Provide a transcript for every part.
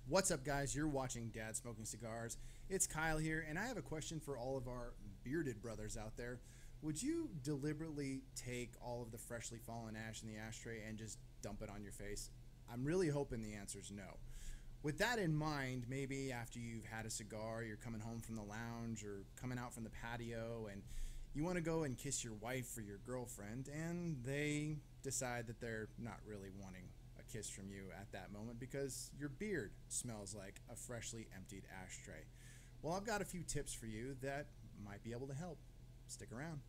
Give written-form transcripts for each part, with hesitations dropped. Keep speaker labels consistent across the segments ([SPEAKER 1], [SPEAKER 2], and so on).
[SPEAKER 1] What's up, guys? You're watching Dads Smoking Cigars. It's Kyle here, and I have a question for all of our bearded brothers out there. Would you deliberately take all of the freshly fallen ash in the ashtray and just dump it on your face? I'm really hoping the answer is no. With that in mind, maybe after you've had a cigar, you're coming home from the lounge or coming out from the patio, and you want to go and kiss your wife or your girlfriend, and they decide that they're not really wanting a kiss from you at that moment because your beard smells like a freshly emptied ashtray. Well, I've got a few tips for you that might be able to help. Stick around.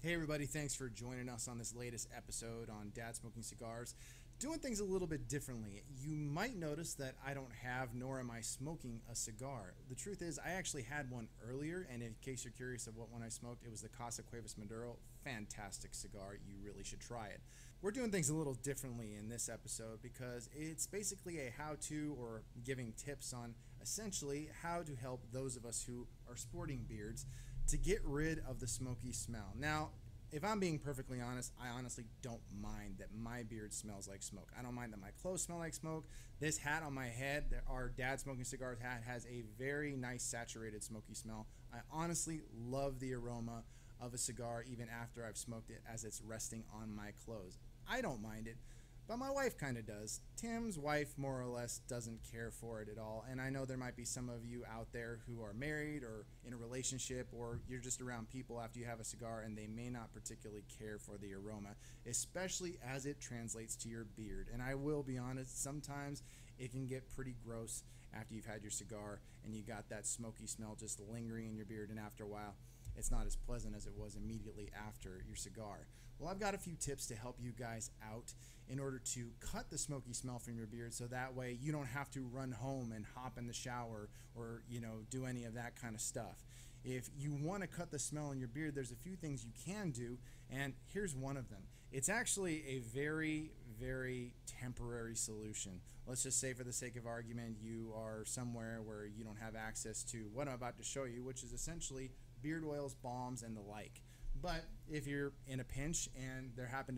[SPEAKER 1] Hey everybody, thanks for joining us on this latest episode on Dads Smoking Cigars. Doing things a little bit differently. You might notice that I don't have, nor am I smoking a cigar. The truth is, I actually had one earlier, and in case you're curious of what one I smoked, it was the Casa Cuevas Maduro. Fantastic cigar, you really should try it. We're doing things a little differently in this episode because it's basically a how-to or giving tips on essentially how to help those of us who are sporting beards to get rid of the smoky smell. Now, if I'm being perfectly honest, I honestly don't mind that my beard smells like smoke. I don't mind that my clothes smell like smoke. This hat on my head, our Dads Smoking Cigars hat, has a very nice saturated smoky smell. I honestly love the aroma of a cigar even after I've smoked it as it's resting on my clothes. I don't mind it, but my wife kind of does. Tim's wife more or less doesn't care for it at all, and I know there might be some of you out there who are married or in a relationship, or you're just around people after you have a cigar and they may not particularly care for the aroma, especially as it translates to your beard. And I will be honest, sometimes it can get pretty gross after you've had your cigar and you got that smoky smell just lingering in your beard, and after a while it's not as pleasant as it was immediately after your cigar. Well, I've got a few tips to help you guys out in order to cut the smoky smell from your beard, so that way you don't have to run home and hop in the shower or, do any of that kind of stuff. If you want to cut the smell in your beard, there's a few things you can do, and here's one of them. It's actually a very, very temporary solution. Let's just say, for the sake of argument, you are somewhere where you don't have access to what I'm about to show you, which is essentially beard oils, balms, and the like. But if you're in a pinch and there happens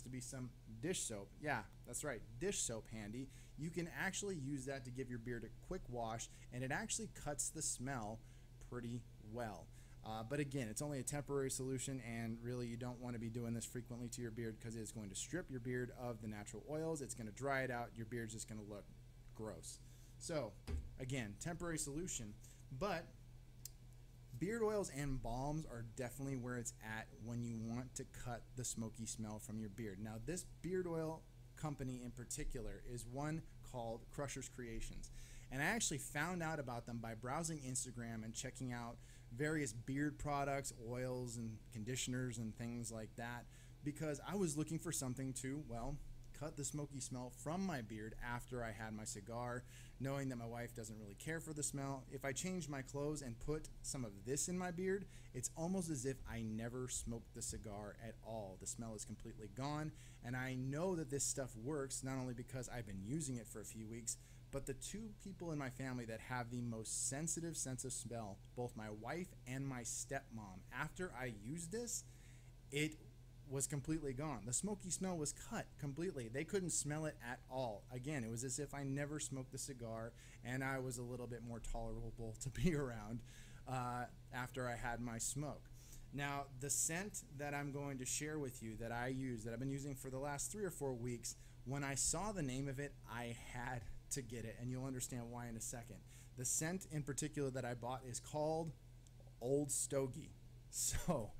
[SPEAKER 1] to be some dish soap, yeah, that's right, dish soap handy, you can actually use that to give your beard a quick wash, and it actually cuts the smell pretty well. But again, it's only a temporary solution, and really you don't want to be doing this frequently to your beard because it's going to strip your beard of the natural oils. It's going to dry it out. Your beard's just going to look gross. So again, temporary solution, but beard oils and balms are definitely where it's at when you want to cut the smoky smell from your beard. Now, this beard oil company in particular is one called Crusher's Creations. And I actually found out about them by browsing Instagram and checking out various beard products, oils and conditioners and things like that, because I was looking for something to, well, cut the smoky smell from my beard after I had my cigar, knowing that my wife doesn't really care for the smell. If I change my clothes and put some of this in my beard, it's almost as if I never smoked the cigar at all. The smell is completely gone, and I know that this stuff works not only because I've been using it for a few weeks, but the two people in my family that have the most sensitive sense of smell, both my wife and my stepmom, after I used this, it was completely gone. The smoky smell was cut completely. They couldn't smell it at all. Again, it was as if I never smoked the cigar, and I was a little bit more tolerable to be around after I had my smoke. Now, the scent that I'm going to share with you that I use, that I've been using for the last 3 or 4 weeks, when I saw the name of it, I had to get it, and you'll understand why in a second. The scent in particular that I bought is called Old Stogie. So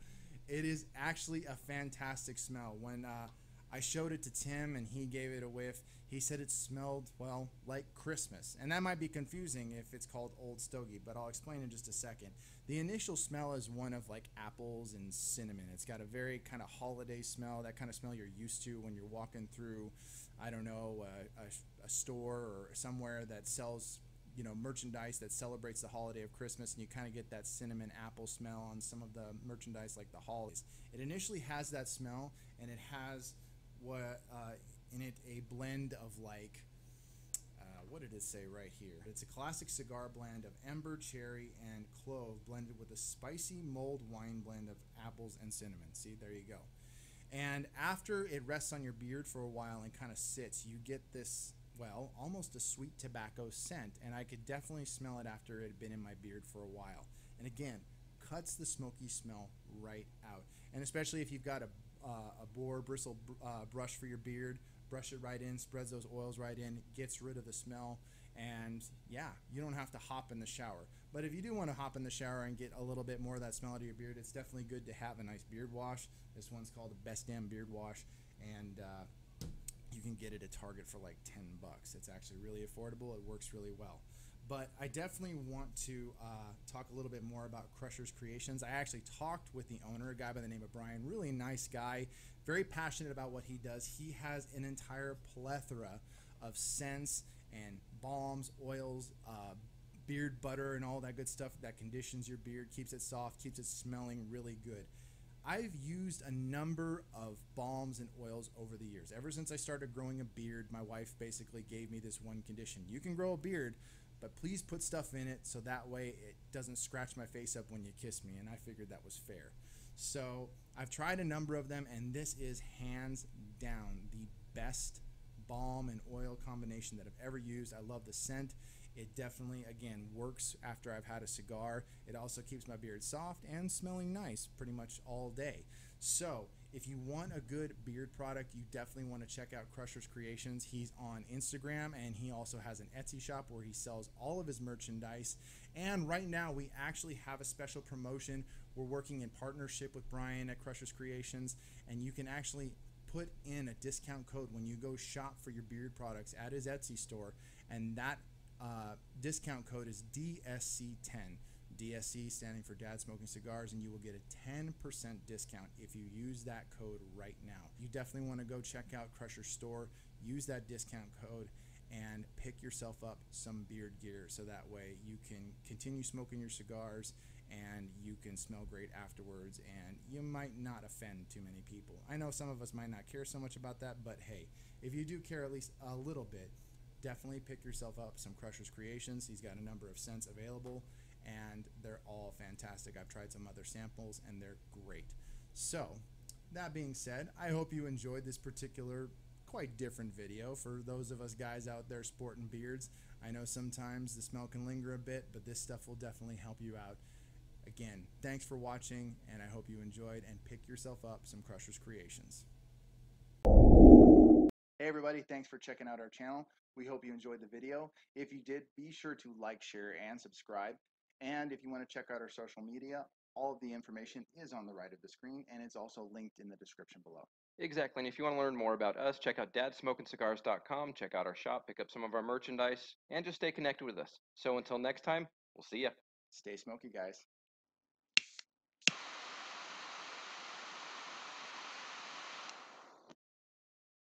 [SPEAKER 1] it is actually a fantastic smell. When I showed it to Tim and he gave it a whiff, he said it smelled, well, like Christmas. And that might be confusing if it's called Old Stogie, but I'll explain in just a second. The initial smell is one of like apples and cinnamon. It's got a very kind of holiday smell, that kind of smell you're used to when you're walking through, I don't know, a store or somewhere that sells merchandise that celebrates the holiday of Christmas, and you kind of get that cinnamon apple smell on some of the merchandise like the hollies. It initially has that smell, and it has in it a blend of like what did it say right here? It's a classic cigar blend of ember, cherry, and clove blended with a spicy mulled wine blend of apples and cinnamon. See, there you go. And after it rests on your beard for a while and kind of sits, you get this, well, almost a sweet tobacco scent. And I could definitely smell it after it had been in my beard for a while. And again, cuts the smoky smell right out. And especially if you've got a boar bristle brush for your beard, brush it right in, spreads those oils right in, gets rid of the smell. And yeah, you don't have to hop in the shower. But if you do want to hop in the shower and get a little bit more of that smell out of your beard, it's definitely good to have a nice beard wash. This one's called the Best Damn Beard Wash, and you can get it at Target for like 10 bucks. It's actually really affordable. It works really well. But I definitely want to talk a little bit more about Crusher's Creations. I actually talked with the owner, a guy by the name of Brian, really nice guy, very passionate about what he does. He has an entire plethora of scents and balms, oils, beard butter, and all that good stuff that conditions your beard, keeps it soft, keeps it smelling really good. I've used a number of balms and oils over the years. Ever since I started growing a beard, my wife basically gave me this one condition. You can grow a beard, but please put stuff in it so that way it doesn't scratch my face up when you kiss me, and I figured that was fair. So I've tried a number of them, and this is hands down the best balm and oil combination that I've ever used. I love the scent. It definitely, again, works after I've had a cigar. It also keeps my beard soft and smelling nice pretty much all day. So if you want a good beard product, you definitely want to check out Crusher's Creations. He's on Instagram, and he also has an Etsy shop where he sells all of his merchandise. And right now we actually have a special promotion. We're working in partnership with Brian at Crusher's Creations, and you can actually put in a discount code when you go shop for your beard products at his Etsy store, and that discount code is DSC10. DSC standing for Dads Smoking Cigars, and you will get a 10% discount if you use that code right now. You definitely want to go check out Crusher's store, use that discount code, and pick yourself up some beard gear so that way you can continue smoking your cigars and you can smell great afterwards, and you might not offend too many people. I know some of us might not care so much about that, but hey, if you do care at least a little bit, definitely pick yourself up some Crusher's Creations. He's got a number of scents available, and they're all fantastic. I've tried some other samples, and they're great. So, that being said, I hope you enjoyed this particular quite different video for those of us guys out there sporting beards. I know sometimes the smell can linger a bit, but this stuff will definitely help you out. Again, thanks for watching, and I hope you enjoyed, and pick yourself up some Crusher's Creations. Hey everybody, thanks for checking out our channel. We hope you enjoyed the video. If you did, be sure to like, share, and subscribe. And if you want to check out our social media, all of the information is on the right of the screen, and it's also linked in the description below.
[SPEAKER 2] Exactly. And if you want to learn more about us, check out dadsmokingcigars.com, check out our shop, pick up some of our merchandise, and just stay connected with us. So until next time, we'll see ya.
[SPEAKER 1] Stay smoky, guys.